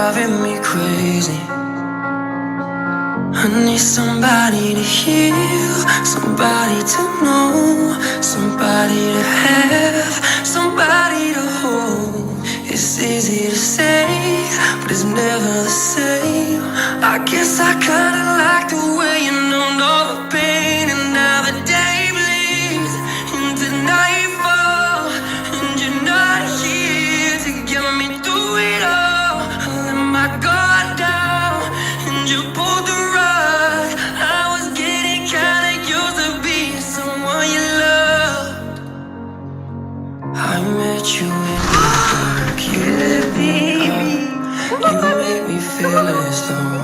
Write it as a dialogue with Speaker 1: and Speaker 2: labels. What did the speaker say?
Speaker 1: driving me crazy. I need somebody to heal, somebody to know, somebody to have, somebody to hold. It's easy to say, but it's never the same. I guess I kinda like the way you numbed all the pain, and now the day bleeds into nightfall, and you're not here to get me through it all. I let my guard down, and you pulled the rug. I was getting kinda used to being someone you loved. I met you in the dark, you lit me up. You make me feel as though